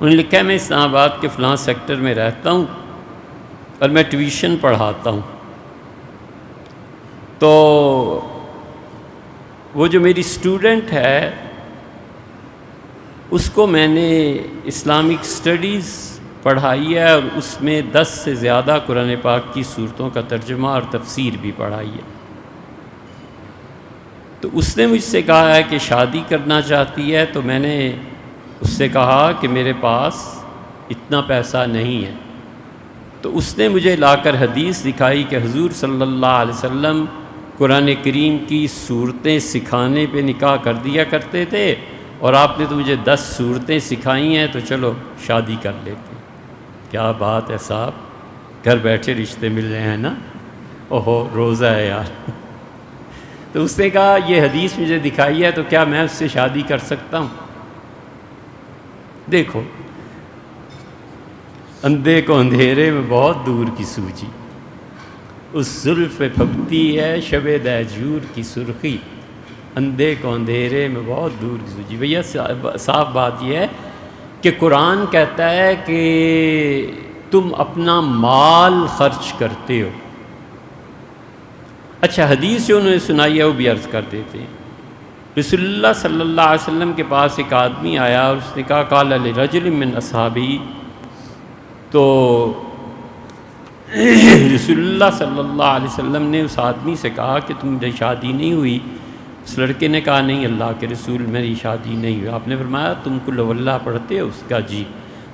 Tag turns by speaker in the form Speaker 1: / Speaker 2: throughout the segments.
Speaker 1: انہوں نے لکھا ہے میں اسلام آباد کے فلاں سیکٹر میں رہتا ہوں اور میں ٹیوشن پڑھاتا ہوں، تو وہ جو میری اسٹوڈنٹ ہے اس کو میں نے اسلامک اسٹڈیز پڑھائی ہے اور اس میں 10 سے زیادہ قرآن پاک کی صورتوں کا ترجمہ اور تفسیر بھی پڑھائی ہے۔ تو اس نے مجھ سے کہا ہے کہ شادی کرنا چاہتی ہے، تو میں نے اس سے کہا کہ میرے پاس اتنا پیسہ نہیں ہے۔ تو اس نے مجھے لا کر حدیث دکھائی کہ حضور صلی اللہ علیہ وسلم قرآن کریم کی صورتیں سکھانے پہ نکاح کر دیا کرتے تھے، اور آپ نے تو مجھے 10 صورتیں سکھائی ہیں، تو چلو شادی کر لیتے۔ کیا بات ہے صاحب، گھر بیٹھے رشتے مل رہے ہیں نا، اوہو روزہ ہے یار۔ تو اس نے کہا یہ حدیث مجھے دکھائی ہے، تو کیا میں اس سے شادی کر سکتا ہوں؟ دیکھو، اندھے کو اندھیرے میں بہت دور کی سوجی، اس زلف پہ پھبتی ہے شب دہجور کی سرخی، اندھے کو اندھیرے میں بہت دور کی سوجی۔ بھیا صاف بات یہ ہے کہ قرآن کہتا ہے کہ تم اپنا مال خرچ کرتے ہو۔ اچھا، حدیث جو انہوں نے سنائی ہے وہ بھی عرض کر دیتے ہیں۔ رسول اللہ صلی اللہ علیہ وسلم کے پاس ایک آدمی آیا اور اس نے کہا قال لرجل من اصحابی، تو رسول اللہ صلی اللہ علیہ وسلم نے اس آدمی سے کہا کہ تمہاری شادی نہیں ہوئی؟ اس لڑکے نے کہا نہیں اللہ کے رسول میری شادی نہیں ہوئی۔ آپ نے فرمایا تم قل واللہ پڑھتے ہو؟ اس کا جی۔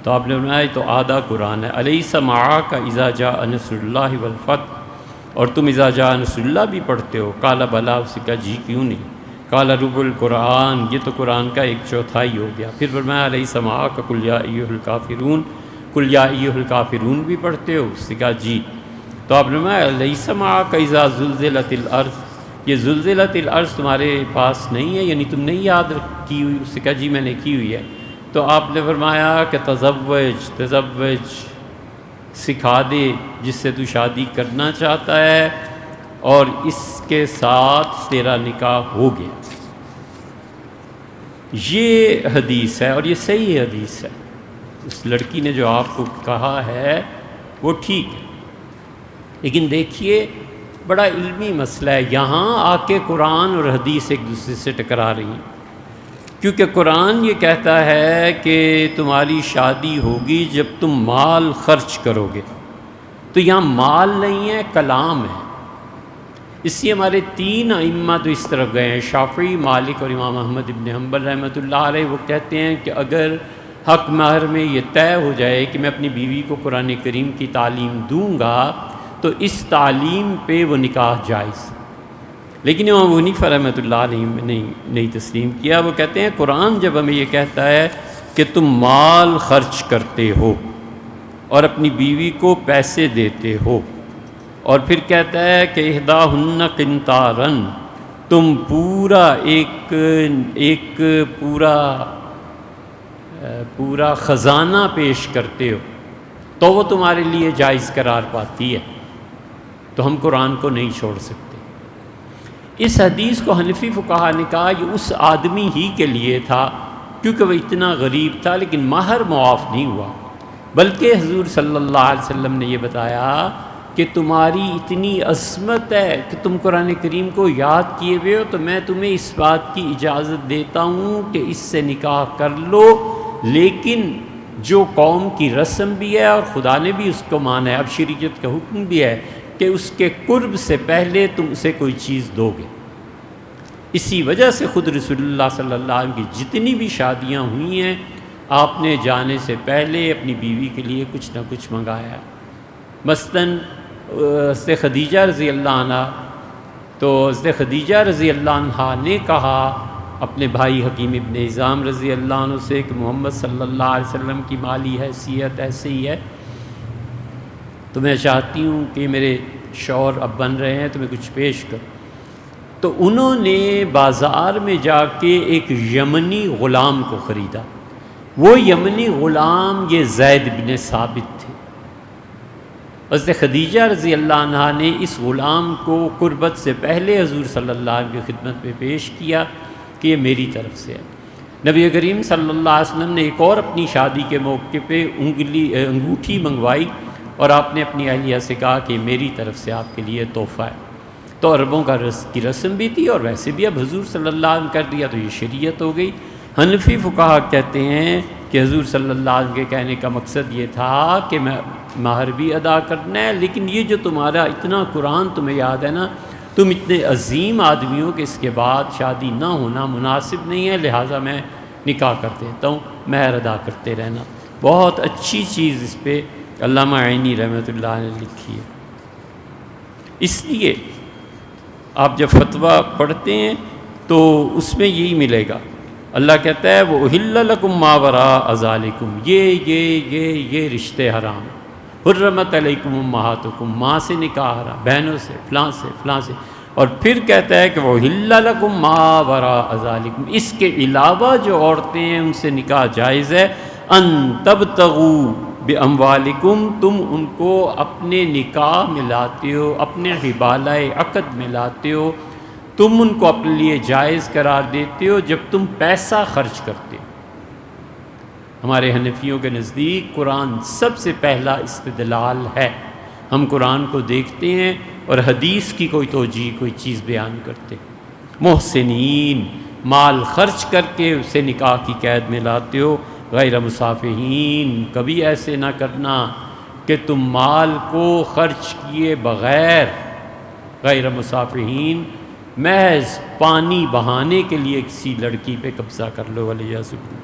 Speaker 1: تو آپ نے فرمایا تو آدھا قرآن ہے، الیس معاک اذا جاء نصر اللہ والفتح، اور تم اذا جاء نصر اللہ بھی پڑھتے ہو؟ قال بلا، اس کا جی کیوں نہیں؟ قال ربع القرآن، یہ تو قرآن کا 1/4 ہو گیا۔ پھر فرمایا الیس معاک قل یا ایھا الکافرون، قل یا ایھا الکافرون بھی پڑھتے ہو؟ اس کا جی۔ تو آپ نے فرمایا الیس معاک اذا زلزلت الارض، یہ زلزلت الارض تمہارے پاس نہیں ہے، یعنی تم نہیں یاد کی ہوئی؟ اس کا جی میں نے کی ہوئی ہے۔ تو آپ نے فرمایا کہ تزوج سکھا دے جس سے تو شادی کرنا چاہتا ہے، اور اس کے ساتھ تیرا نکاح ہو گیا۔ یہ حدیث ہے اور یہ صحیح حدیث ہے۔ اس لڑکی نے جو آپ کو کہا ہے وہ ٹھیک ہے، لیکن دیکھیے بڑا علمی مسئلہ ہے، یہاں آ کے قرآن اور حدیث ایک دوسرے سے ٹکرا رہی ہیں، کیونکہ قرآن یہ کہتا ہے کہ تمہاری شادی ہوگی جب تم مال خرچ کرو گے، تو یہاں مال نہیں ہے، کلام ہے۔ اس لیے ہمارے 3 ائمہ تو اس طرف گئے ہیں، شافعی، مالک اور امام احمد ابن حنبل رحمۃ اللہ علیہ۔ وہ کہتے ہیں کہ اگر حق مہر میں یہ طے ہو جائے کہ میں اپنی بیوی کو قرآن کریم کی تعلیم دوں گا تو اس تعلیم پہ وہ نکاح جائز۔ لیکن امام حنیفہ رحمۃ اللہ علیہ نے نہیں تسلیم کیا۔ وہ کہتے ہیں قرآن جب ہمیں یہ کہتا ہے کہ تم مال خرچ کرتے ہو اور اپنی بیوی کو پیسے دیتے ہو، اور پھر کہتا ہے کہ احداہن قنطارن، تم پورا ایک پورا خزانہ پیش کرتے ہو، تو وہ تمہارے لیے جائز قرار پاتی ہے، تو ہم قرآن کو نہیں چھوڑ سکتے۔ اس حدیث کو حنفی فقہا نے کہا یہ اس آدمی ہی کے لیے تھا کیونکہ وہ اتنا غریب تھا، لیکن مہر معاف نہیں ہوا، بلکہ حضور صلی اللہ علیہ وسلم نے یہ بتایا کہ تمہاری اتنی عظمت ہے کہ تم قرآن کریم کو یاد کیے ہوئے ہو، تو میں تمہیں اس بات کی اجازت دیتا ہوں کہ اس سے نکاح کر لو، لیکن جو قوم کی رسم بھی ہے اور خدا نے بھی اس کو مانا ہے، اب شریعت کا حکم بھی ہے کہ اس کے قرب سے پہلے تم اسے کوئی چیز دو گے۔ اسی وجہ سے خود رسول اللہ صلی اللہ علیہ وسلم کی جتنی بھی شادیاں ہوئی ہیں، آپ نے جانے سے پہلے اپنی بیوی کے لیے کچھ نہ کچھ منگایا۔ مثلاً حضرت خدیجہ رضی اللہ عنہ، تو حضرت خدیجہ رضی اللہ عنہ نے کہا اپنے بھائی حکیم ابن حزام رضی اللہ عنہ سے کہ محمد صلی اللہ علیہ وسلم کی مالی حیثیت ایسے ہی ہے، تو میں چاہتی ہوں کہ میرے شوہر اب بن رہے ہیں تو میں کچھ پیش کروں۔ تو انہوں نے بازار میں جا کے ایک یمنی غلام کو خریدا۔ وہ یمنی غلام یہ زید بن ثابت تھے۔ حضرت خدیجہ رضی اللہ عنہ نے اس غلام کو قربت سے پہلے حضور صلی اللہ علیہ وسلم کی خدمت میں پیش کیا کہ یہ میری طرف سے ہے۔ نبی کریم صلی اللہ علیہ وسلم نے ایک اور اپنی شادی کے موقع پہ انگوٹھی منگوائی اور آپ نے اپنی اہلیہ سے کہا کہ میری طرف سے آپ کے لیے تحفہ ہے۔ تو عربوں کی رسم بھی تھی، اور ویسے بھی اب حضور صلی اللہ علیہ وسلم کر دیا تو یہ شریعت ہو گئی۔ حنفی فقہا کہتے ہیں کہ حضور صلی اللہ علیہ وسلم کے کہنے کا مقصد یہ تھا کہ میں مہر بھی ادا کرنا ہے، لیکن یہ جو تمہارا اتنا قرآن تمہیں یاد ہے نا، تم اتنے عظیم آدمیوں کے اس کے بعد شادی نہ ہونا مناسب نہیں ہے، لہٰذا میں نکاح کر دیتا ہوں، مہر ادا کرتے رہنا۔ بہت اچھی چیز اس پہ علامہ عینی رحمۃ اللہ نے لکھی ہے۔ اس لیے آپ جب فتویٰ پڑھتے ہیں تو اس میں یہی ملے گا، اللہ کہتا ہے وَأُحِلَّ لَكُم مَّا وَرَاءَ ذَلِكُم، یہ رشتے حرام، حرمت علیکم امہاتکم، ماں سے نکاح حرام، بہنوں سے، فلاں سے، فلاں سے، اور پھر کہتا ہے کہ وَأُحِلَّ لَكُم مَّا وَرَاءَ ذَلِكُم، اس کے علاوہ جو عورتیں ہیں ان سے نکاح جائز ہے، ان تبتغوا باموالکم، تم ان کو اپنے نکاح میں لاتے ہو، اپنے حبالہ عقد میں لاتے ہو، تم ان کو اپنے لیے جائز قرار دیتے ہو جب تم پیسہ خرچ کرتے ہو۔ ہمارے حنفیوں کے نزدیک قرآن سب سے پہلا استدلال ہے، ہم قرآن کو دیکھتے ہیں اور حدیث کی کوئی توجیہ، کوئی چیز بیان کرتے۔ محسنین، مال خرچ کر کے اسے نکاح کی قید میں لاتے ہو، غیر مصافحین، کبھی ایسے نہ کرنا کہ تم مال کو خرچ کیے بغیر، غیر مصافحین، محض پانی بہانے کے لیے کسی لڑکی پہ قبضہ کر لو، ولیعذ باللہ۔